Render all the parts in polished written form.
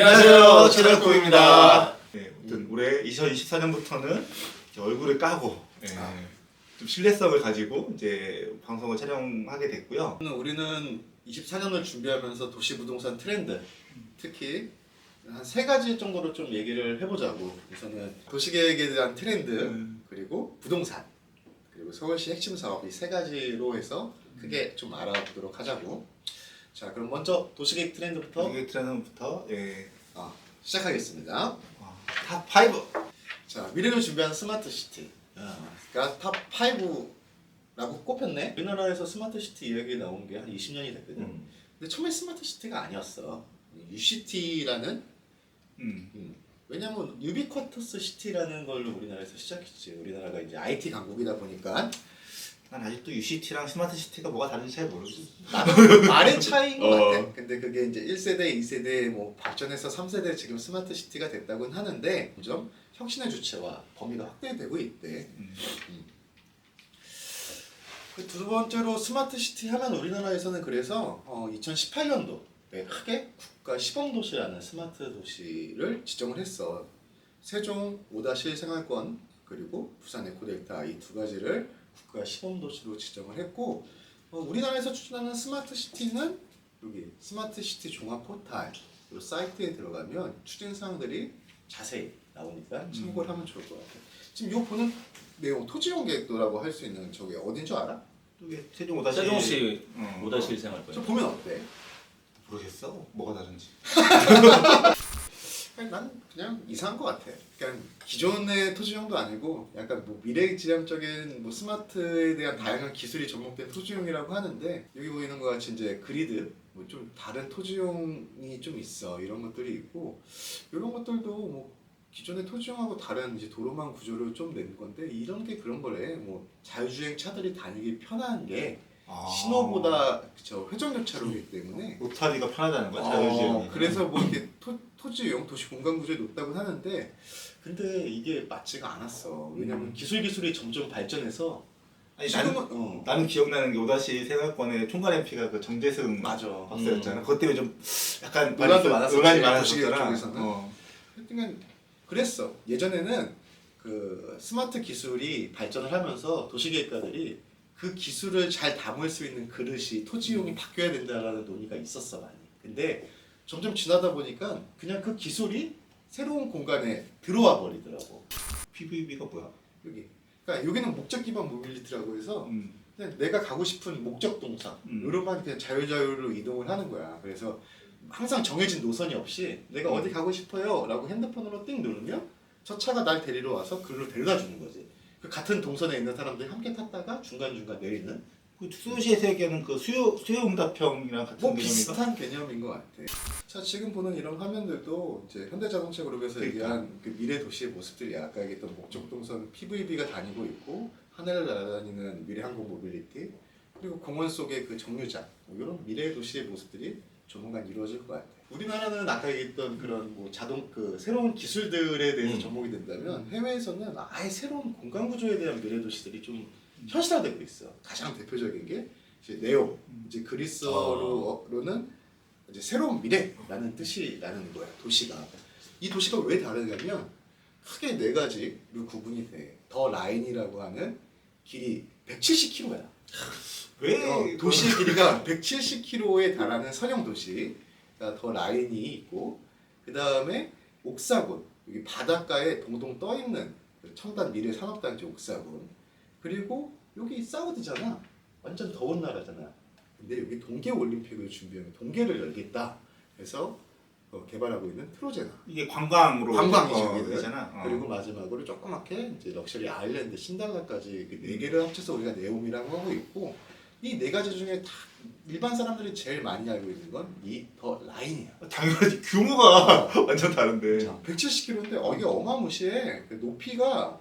안녕하세요, 최덕구입니다. 네, 아무튼 올해 2024년부터는 얼굴을 까고 좀 신뢰성을 가지고 이제 방송을 촬영하게 됐고요. 우리는 24년을 준비하면서 도시부동산 트렌드, 특히 한 3가지 정도로 좀 얘기를 해보자고. 우선은 도시계획에 대한 트렌드, 그리고 부동산, 그리고 서울시 핵심 사업, 이 3가지로 해서 크게 좀 알아보도록 하자고. 자, 그럼 먼저 도시계획 트렌드부터 시작하겠습니다. 탑5. 자, 미래를 준비한 스마트 시티. 그러니까 탑5라고 꼽혔네. 우리나라에서 스마트 시티 이야기 나온 게 한 20년이 됐거든. 근데 처음에 스마트 시티가 아니었어. UCT라는 왜냐면 유비쿼터스 시티라는 걸로 우리나라에서 시작했지. 우리나라가 이제 IT 강국이다 보니까. 난 아직도 UCT랑 스마트 시티가 뭐가 다른지 잘 모르지. 나도 말의 차이인 것 같아. 근데 그게 이제 1세대, 2세대 뭐 발전해서 3세대 지금 스마트 시티가 됐다고는 하는데 점점 혁신의 주체와 범위가 확대되고 있대. 두 번째로 스마트 시티 하면 우리나라에서는 그래서 2018년도에 크게 국가 시범도시라는 스마트 도시를 지정을 했어. 세종 5-1 생활권 그리고 부산 에코델타 이 2가지를 국가 시범도시로 지정을 했고, 우리나라에서 추진하는 스마트 시티는 여기 스마트 시티 종합 포탈 이 사이트에 들어가면 추진 사항들이 자세히 나오니까 참고를 하면 좋을 것 같아요. 지금 요 보는 내용 토지용 계획도라고 할 수 있는 저게 어딘 줄 알아? 이게 세종 5-1. 세종시 5-1 생활권. 저 보면 어때? 모르겠어. 뭐가 다른지. 난 그냥 이상한 것 같아. 그러니까 기존의 토지용도 아니고 약간 뭐 미래지향적인 뭐 스마트에 대한 다양한 기술이 접목된 토지용이라고 하는데, 여기 보이는 것 같이 이제 그리드 뭐 좀 다른 토지용이 좀 있어. 이런 것들이 있고, 이런 것들도 뭐 기존의 토지용하고 다른 이제 도로망 구조를 좀 낸 건데, 이런 게 그런 거래. 뭐 자율주행 차들이 다니기 편한 게 신호보다 회전교차로이기 때문에 로타리가 편하다는 거야, 자율주행이. 그래서 뭐 이렇게 토지용 도시 공간 구조에 놓다고 하는데, 근데 이게 맞지가 않았어. 왜냐면 기술이 점점 발전해서 아니, 지금은 나는 기억나는 게 5-1 생활권의 총괄 MP가 그 정재승 맞아. 박사였잖아. 그것 때문에 좀 약간 논란도 많았었지. 논란이 도시계획 많았었잖아. 쪽에서는. 하여튼 그랬어. 예전에는 그 스마트 기술이 발전을 하면서 도시계획가들이 그 기술을 잘 담을 수 있는 그릇이 토지용이 바뀌어야 된다라는 논의가 있었어 많이. 근데 점점 지나다 보니까 그냥 그 기술이 새로운 공간에 들어와 버리더라고. PVB가 뭐야? 여기. 그러니까 여기는 목적 기반 모빌리티라고 해서 그냥 내가 가고 싶은 목적 동선 이런만 그냥 자유로 이동을 하는 거야. 그래서 항상 정해진 노선이 없이 내가 어디 가고 싶어요라고 핸드폰으로 띵 누르면 저 차가 날 데리러 와서 그걸로 데려다 주는 거지. 그 같은 동선에 있는 사람들이 함께 탔다가 중간중간 내리는. 그 수요시에서 얘기하는 그 수요응답형이랑 같은 뭐 개념인가? 비슷한 개념인 것 같아. 자, 지금 보는 이런 화면들도 이제 현대자동차 그룹에서 얘기한 그 미래 도시의 모습들이야. 아까 얘기했던 목적 동선 PVB가 다니고 있고, 하늘을 날아다니는 미래 항공 모빌리티, 그리고 공원 속의 그 정류장, 뭐 이런 미래 도시의 모습들이 조만간 이루어질 것 같아. 우리나라는 아까 얘기했던 그런 뭐 그 새로운 기술들에 대해서 접목이 된다면, 해외에서는 아예 새로운 공간 구조에 대한 미래 도시들이 좀 현실화되고 있어. 가장 대표적인 게 이제 네오, 이제 그리스어로는 이제 새로운 미래라는 뜻이라는 거야. 도시가. 이 도시가 왜 다르냐면 크게 4가지로 구분이 돼. 더 라인이라고 하는 길이 170km야. 왜 도시의 길이가 170km에 달하는 선형 도시, 더 라인이 있고, 그 다음에 옥사군, 여기 바닷가에 동동 떠 있는 첨단 미래 산업단지 옥사군. 그리고 여기 사우디잖아. 완전 더운 나라잖아. 근데 여기 동계 올림픽을 준비하면 동계를 열겠다. 그래서 개발하고 있는 트로제나. 이게 관광이죠, 여기는. 그리고 마지막으로 조그맣게 이제 럭셔리 아일랜드 신달라까지 그 4개를 합쳐서 우리가 네옴이라고 하고 있고, 이 4가지 중에 다 일반 사람들이 제일 많이 알고 있는 건 이 더 라인이야. 당연하지. 규모가 완전 다른데. 170km인데 이게 어마무시해. 그 높이가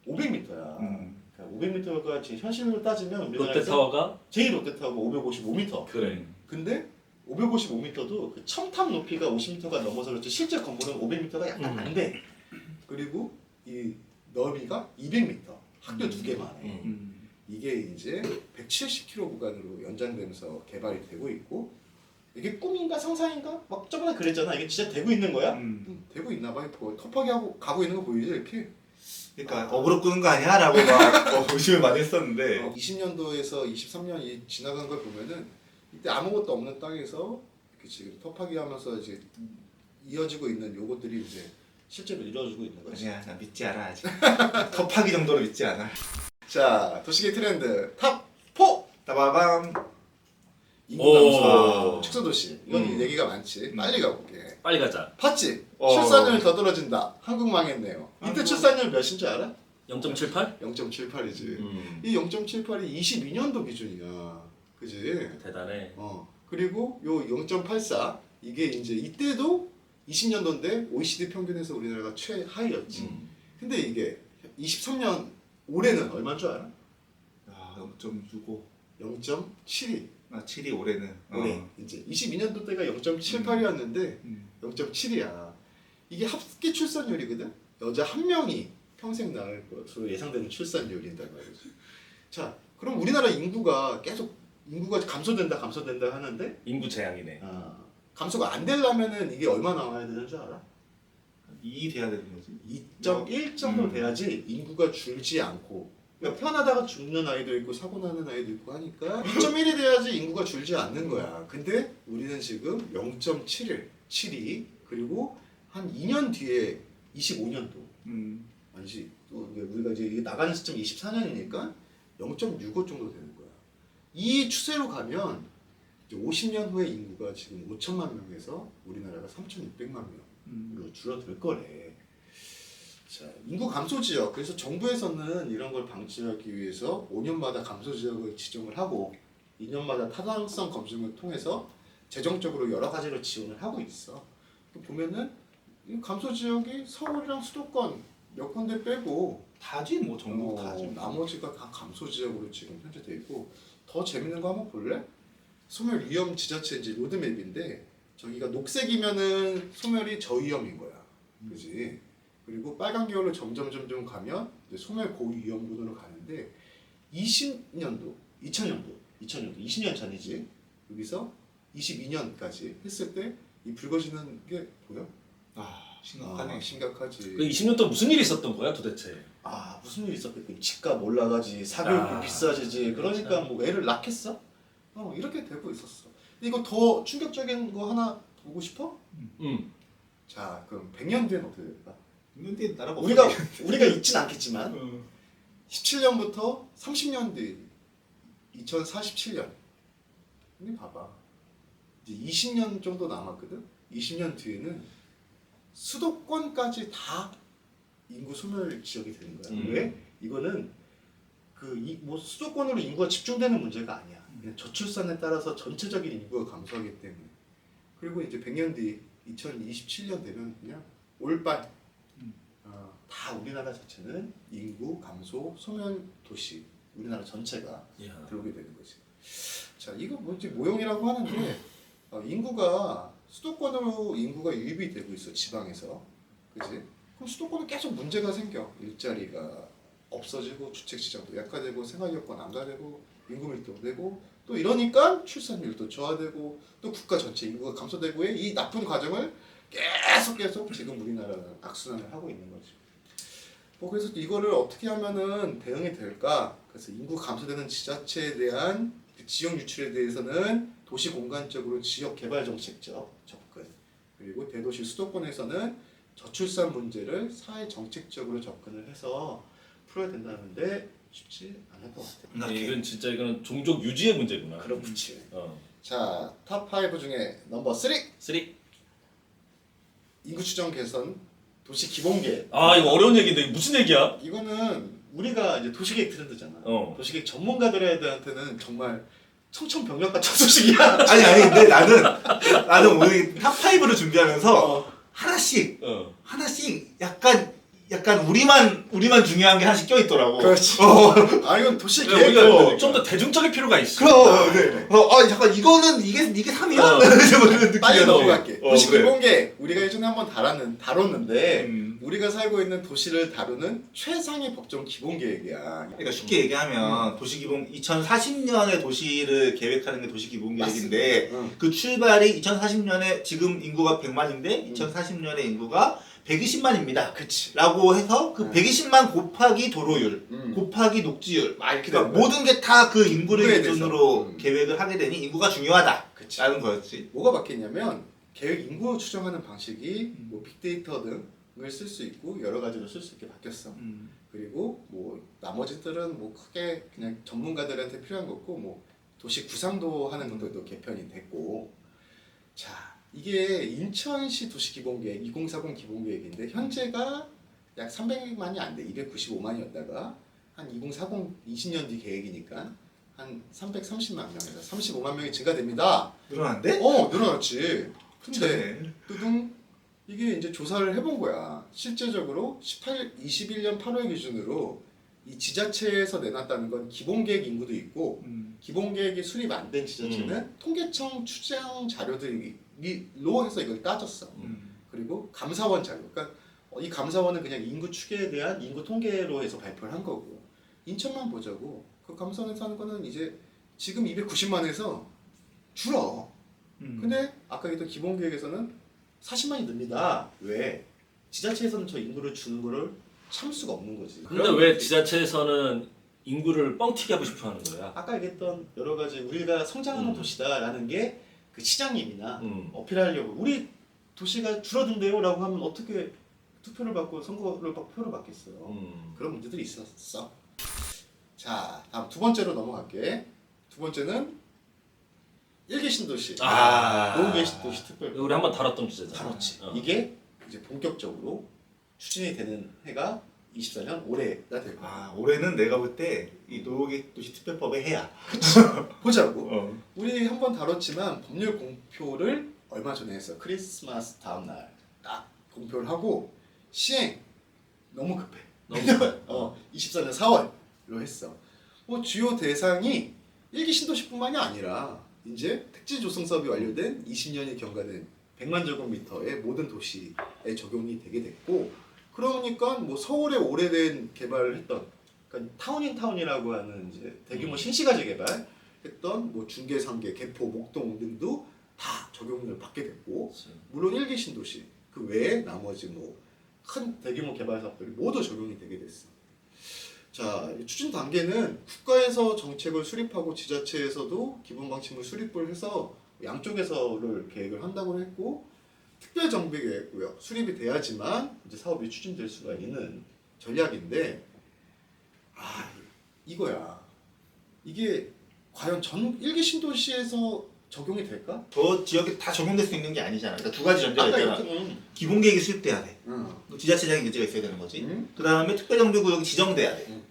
500m야. 500m가 지금 현실로 따지면 롯데타워가 제일 롯데타워가 555m. 그래. 근데 555m도 그 첨탑 높이가 50m가 넘어서 그렇지 실제 건물은 500m가 약간 안 돼. 그리고 이 너비가 200m. 학교 2개만 해. 이게 이제 170km 구간으로 연장되면서 개발이 되고 있고, 이게 꿈인가 상상인가? 막 저번에 그랬잖아. 이게 진짜 되고 있는 거야? 되고 있나 봐. 터프하게 하고 가고 있는 거 보이지 이렇게. 그러니까 어그로 끄는 거 아니야? 라고 막 의심을 많이 했었는데 20년도에서 23년이 지나간 걸 보면은 이때 아무것도 없는 땅에서 이렇게 지금 터프하게 하면서 이제 이어지고 있는 요것들이 이제 실제로 이루어지고 있는 거지. 아니야, 나 믿지 않아 아직. 톱하기 정도로 믿지 않아. 자, 도시계획 트렌드 탑 4! 따바밤. 인구 감소, 축소도시. 이건 얘기가 많지. 빨리 가볼게. 빨리 가자. 봤지? 출산율 더 떨어진다. 한국 망했네요. 이때 출산율 몇인 줄 알아? 0.78? 0.78이지. 음. 이 0.78이 22년도 기준이야. 그지? 대단해. 그리고 요 0.84 이게 이제 이때도 20년도인데 OECD 평균에서 우리나라가 최하위였지. 근데 이게 23년 올해는 얼마인 줄 알아? 아, 0.65. 0.72. 아, 7이 올해는. 올해 이제 22년도 때가 0.78이었는데 0.7이야. 이게 합계 출산율이거든. 여자 한 명이 평생 낳을 것으로 예상되는 출산율인단 말이지. 자, 그럼 우리나라 인구가 계속 감소된다 하는데 인구 재앙이네. 감소가 안 되려면은 이게 얼마 나와야 되는 줄 알아? 2 돼야 되는 거지. 2.1 정도 돼야지 인구가 줄지 않고, 그러니까 태어나다가 죽는 아이도 있고 사고 나는 아이도 있고 하니까 2.1이 돼야지 인구가 줄지 않는 거야. 근데 우리는 지금 0.71, 7이 그리고 한 2년 뒤에 25년도 아니지, 또 우리가 이제 이게 나가는 시점 24년이니까 0.65 정도 되는 거야. 이 추세로 가면 이제 50년 후에 인구가 지금 5천만 명에서 우리나라가 3,600만 명으로 줄어들 거래. 자, 인구 감소 지역. 그래서 정부에서는 이런 걸 방지하기 위해서 5년마다 감소 지역을 지정을 하고 2년마다 타당성 검증을 통해서 재정적으로 여러 가지로 지원을 하고 있어. 보면은 이 감소 지역이 서울이랑 수도권 몇 군데 빼고 다지 뭐 전국 다지. 나머지가 다 감소 지역으로 지금 현재 돼 있고, 더 재밌는 거 한번 볼래? 소멸 위험 지자체 이제 로드맵인데, 저기가 녹색이면은 소멸이 저위험인 거야, 그지? 그리고 빨간 계열로 점점 가면 이제 소멸 고위험군으로 가는데 20년도 20년 전이지. 여기서 22년까지 했을 때 이 붉어지는 게 보여? 심각하네. 심각하지. 그 20년 동안 무슨 일이 있었던 거야 도대체? 무슨 일이 있었겠지. 집값 올라가지, 사교육비 비싸지지. 그러니까 뭐 애를 낳겠어? 이렇게 되고 있었어. 근데 이거 더 충격적인 거 하나 보고 싶어? 자, 그럼 100년 뒤엔 어떻게 될까? 근데 나라가 우리가 있진 않겠지만 17년부터 30년 뒤 2047년. 근데 봐봐. 이제 20년 정도 남았거든. 20년 뒤에는 수도권까지 다 인구 소멸 지역이 되는 거야. 왜? 이거는 뭐 수도권으로 인구가 집중되는 문제가 아니야. 그냥 저출산에 따라서 전체적인 인구가 감소하기 때문에. 그리고 이제 100년 뒤 2027년 되면 그냥 올바른 다 우리나라 자체는 인구 감소 소멸 도시, 우리나라 전체가 들어오게 되는 거지. 자, 이거 뭐지 모형이라고 하는데 인구가 수도권으로 인구가 유입이 되고 있어, 지방에서. 그지? 그럼 수도권은 계속 문제가 생겨. 일자리가 없어지고 주택 시장도 약화되고 생활 여건 안가되고 인구 밀도 되고, 또 이러니까 출산율도 저하되고 또 국가 전체 인구가 감소되고의 이 나쁜 과정을 계속 지금 우리나라는 악순환을 하고 있는 거지. 그래서 이거를 어떻게 하면은 대응이 될까? 그래서 인구 감소되는 지자체에 대한 지역 유출에 대해서는 도시 공간적으로 지역 개발 정책적 접근, 그리고 대도시 수도권에서는 저출산 문제를 사회 정책적으로 접근을 해서 풀어야 된다는데 쉽지 않을 것 같아요. 이건 종족 유지의 문제구나. 그렇지. 자, 탑 5 중에 넘버 3. 3. 인구 추정 개선, 도시 기본계획. 이거 어려운 얘기인데 이거 무슨 얘기야? 이거는 우리가 이제 도시계획 트렌드잖아. 도시계획 전문가들한테는 정말 청천벽력 같은 소식이야. 아니 근데 나는 오늘 탑 5를 준비하면서 하나씩 약간 우리만 중요한 게 하나씩 껴 있더라고. 그렇지. 이건 도시 우리가 계획. 좀 더 대중적일 필요가 있어. 네. 잠깐 이거는 이게 3이야? 빨리 넘어갈게. 도시 그래. 기본계획 우리가 예전에 한번 다뤘는데 우리가 살고 있는 도시를 다루는 최상의 법정 기본 계획이야. 그러니까 쉽게 얘기하면 도시기본 2040년에 도시를 계획하는 게 도시기본계획인데 그 출발이 2040년에 지금 인구가 100만인데 2040년에 인구가 120만입니다. 그치. 라고 해서 그 120만 곱하기 도로율, 곱하기 녹지율, 막 이렇게 그러니까 되는 거야. 모든 게 다 그 인구를 인구에 기준으로 대해서. 계획을 하게 되니 인구가 중요하다. 그치. 라는 거였지. 뭐가 바뀌냐면 계획 인구 추정하는 방식이 뭐 빅데이터 등을 쓸 수 있고 여러 가지로 쓸 수 있게 바뀌었어. 그리고 뭐 나머지들은 뭐 크게 그냥 전문가들한테 필요한 거고 뭐 도시 구상도 하는 것들도 개편이 됐고. 자, 이게 인천시 도시기본계획 2040 기본계획인데 현재가 약 300만이 안 돼. 295만이었다가 한 2040 20년 뒤 계획이니까 한 330만 명에서 35만 명이 증가됩니다. 늘어난데? 늘어났지. 근데 네. 뚜둥 이게 이제 조사를 해본 거야. 실제적으로 21년 8월 기준으로 이 지자체에서 내놨다는 건 기본계획 인구도 있고 기본계획이 수립 안 된 지자체는 통계청 추정 자료들로 해서 이걸 따졌어. 그리고 감사원 자료. 그러니까 이 감사원은 그냥 인구 추계에 대한 인구 통계로 해서 발표를 한 거고 인천만 보자고 그 감사원에서 하는 거는 이제 지금 290만에서 줄어. 근데 아까 얘기했던 기본계획에서는 40만이 늡니다. 왜? 지자체에서는 저 인구를 주는 거를 참 수가 없는 거지. 근데 왜 지자체에서는 인구를 뻥튀기 하고 싶어 하는 거야? 아까 얘기했던 여러 가지 우리가 성장하는 도시다라는 게 그 시장님이나 어필하려고 우리 도시가 줄어든대요 라고 하면 어떻게 투표를 받고 선거를 받고 표를 받겠어요. 그런 문제들이 있었어. 자, 다음 두 번째로 넘어갈게. 두 번째는 일개 신도시, 노후계 신도시 특별. 우리 한번 다뤘던 주제잖아. 다뤘지. 이게 이제 본격적으로 추진이 되는 해가 24년 올해가 될 거야. 올해는 내가 볼 때 이 노후계 도시 특별법의 해야. 보자고. 우리 한번 다뤘지만 법률 공표를 얼마 전에 했어. 크리스마스 다음 날 딱 공표를 하고 시행 너무 급해. 너무 급해. 24년 4월로 했어. 주요 대상이 일기 신도시뿐만이 아니라 이제 택지 조성 사업이 완료된 20년이 경과된 100만 제곱미터의 모든 도시에 적용이 되게 됐고, 그러니까 뭐 서울에 오래된 개발을 했던 그러니까 타운인타운이라고 하는 이제 대규모 신시가지 개발했던 뭐 중계, 상계, 개포, 목동 등도 다 적용을 받게 됐고, 물론 일기 신도시 그 외에 나머지 뭐 큰 대규모 개발 사업들이 모두 적용이 되게 됐어. 자, 추진 단계는 국가에서 정책을 수립하고 지자체에서도 기본 방침을 수립을 해서 양쪽에서를 계획을 한다고 했고, 특별 정비 계획구역 수립이 돼야지만 이제 사업이 추진될 수가 있는 전략인데, 이거야. 이게 과연 전 일기 신도시에서 적용이 될까? 저 지역에 다 적용될 수 있는 게 아니잖아. 그러니까 두 가지 전제가 있잖아. 했던 기본계획이 수립돼야 돼. 또 지자체장의 의지가 있어야 되는 거지. 그 다음에 특별정비구역이 지정돼야 돼.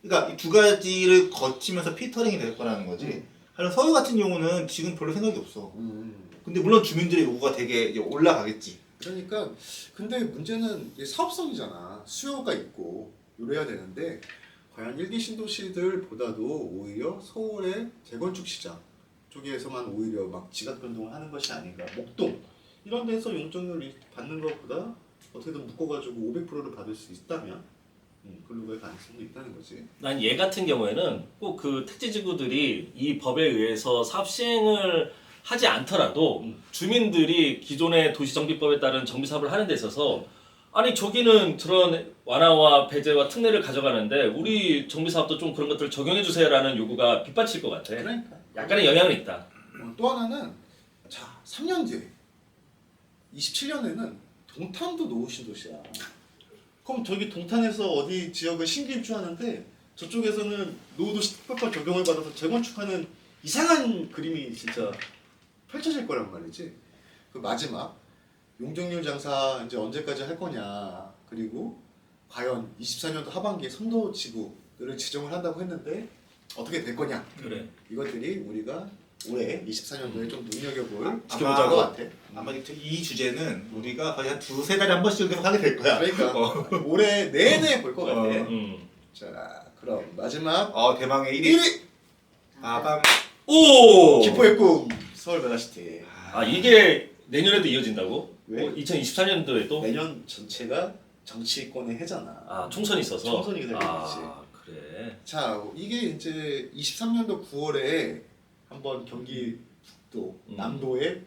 그러니까 이 두 가지를 거치면서 필터링이 될 거라는 거지. 하여튼 서울 같은 경우는 지금 별로 생각이 없어. 근데 물론 주민들의 요구가 되게 이제 올라가겠지. 그러니까 근데 문제는 이게 사업성이잖아. 수요가 있고 이래야 되는데 과연 일기 신도시들보다도 오히려 서울의 재건축 시장 쪽에서만 오히려 막 지각 변동을 하는 것이 아닌가. 목동 이런 데서 용적률 받는 것보다 어떻게든 묶어가지고 500%를 받을 수 있다면 글로 갈 가능성도 있다는 거지. 난 얘 같은 경우에는 꼭 그 택지지구들이 이 법에 의해서 사업 시행을 하지 않더라도 주민들이 기존의 도시정비법에 따른 정비사업을 하는 데 있어서 아니 저기는 그런 완화와 배제와 특례를 가져가는데 우리 정비사업도 좀 그런 것들을 적용해 주세요라는 요구가 빗받칠 것 같아. 그러니까 약간의 영향은 있다. 또 하나는 자 3년 뒤에 27년에는 동탄도 노후 신도시야. 그럼 저기 동탄에서 어디 지역을 신규 입주하는데 저쪽에서는 노후도시 특별법 적용을 받아서 재건축하는 이상한 그림이 진짜 펼쳐질 거란 말이지. 그 마지막 용적률 장사 이제 언제까지 할 거냐, 그리고 과연 24년도 하반기에 선도 지구들을 지정을 한다고 했는데 어떻게 될 거냐. 그래. 이것들이 우리가 올해 24년도에 좀 눈여겨볼 지켜보자고. 것 같아. 아마 이 주제는 우리가 거의 한 두세 달에 한 번씩 계속 하게 될 거야. 그러니까 올해 내내 볼 것 같아. 음. 자, 그럼 마지막 대망의 1위. 1위 아밤. 오! 기포의 꿈 서울 메가시티. 이게 내년에도 이어진다고? 왜? 2024년도에도? 내년 전체가 정치권의 해잖아. 아 총선이 있어서. 총선이 되겠지. 아 그래. 자, 이게 이제 23년도 9월에 한번 경기 북도, 남도의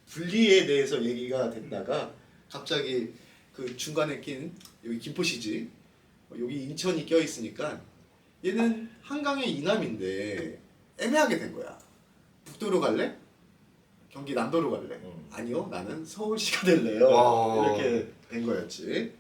분리에 대해서 얘기가 됐다가 갑자기 그 중간에 낀 여기 김포시지, 여기 인천이 껴 있으니까 얘는 한강의 이남인데 애매하게 된 거야. 북도로 갈래? 경기 남도로 갈래? 아니요, 나는 서울시가 될래요. 이렇게 된 거였지.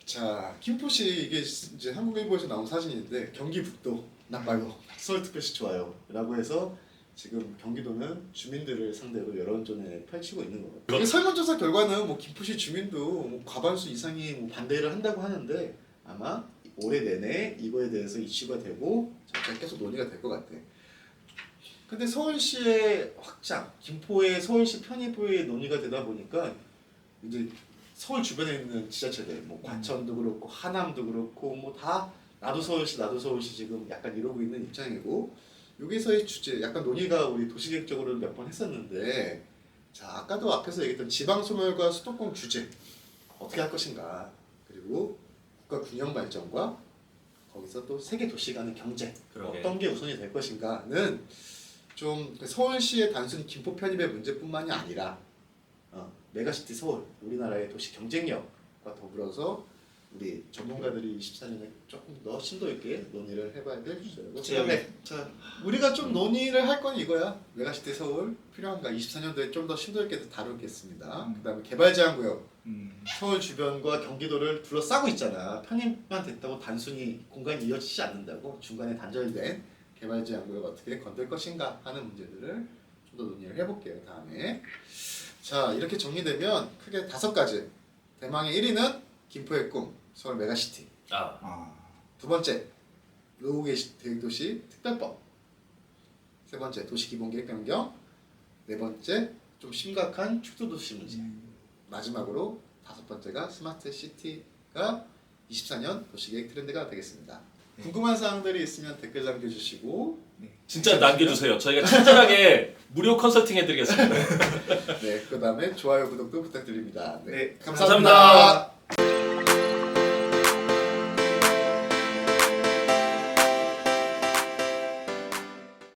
자, 김포시 이게 이제 한국일보에서 나온 사진인데 경기 북도 나빠요, 서울특별시 좋아요 라고 해서 지금 경기도는 주민들을 상대로 여론전에 펼치고 있는 거예요. 이게 설문조사 결과는 뭐 김포시 주민도 뭐 과반수 이상이 뭐 반대를 한다고 하는데 아마 올해 내내 이거에 대해서 이슈가 되고 잠깐 계속 논의가 될 것 같아. 근데 서울시의 확장, 김포의 서울시 편입의 논의가 되다 보니까 이제 서울 주변에 있는 지자체들, 뭐 과천도 그렇고 하남도 그렇고 뭐 다 나도 서울시 지금 약간 이러고 있는 입장이고, 여기서의 주제 약간 논의가 우리 도시계획적으로 몇 번 했었는데, 자 아까도 앞에서 얘기했던 지방소멸과 수도권 규제 어떻게 할 것인가, 그리고 국가 균형 발전과 거기서 또 세계 도시 간의 경제 그러게. 어떤 게 우선이 될 것인가는 좀 서울시의 단순 김포 편입의 문제뿐만이 아니라 메가시티 서울, 우리나라의 도시 경쟁력과 더불어서 우리 전문가들이 24년에 조금 더 심도 있게 논의를 해봐야 될 주제라고 생각해. 자, 우리가 좀 논의를 할 건 이거야. 메가시티 서울 필요한가? 24년도에 좀 더 심도 있게 다루겠습니다. 그다음에 개발 제한구역, 서울 주변과 경기도를 둘러싸고 있잖아. 편입만 됐다고 단순히 공간이 이어지지 않는다고. 중간에 단절된 개발 제한구역 어떻게 건들 것인가 하는 문제들을 좀 더 논의를 해볼게요. 다음에. 자, 이렇게 정리되면 크게 5가지. 대망의 1위는 김포의 꿈, 서울 메가시티. 두 번째, 노후계 계획도시 특별법. 세 번째, 도시기본계획 변경. 네 번째, 좀 심각한 축소도시 문제. 마지막으로 5번째가 스마트 시티가 24년 도시계획 트렌드가 되겠습니다. 궁금한 사항들이 있으면 댓글 남겨주시고, 진짜 남겨주세요. 저희가 친절하게 무료 컨설팅 해드리겠습니다. 네, 그 다음에 좋아요, 구독도 부탁드립니다. 네, 감사합니다.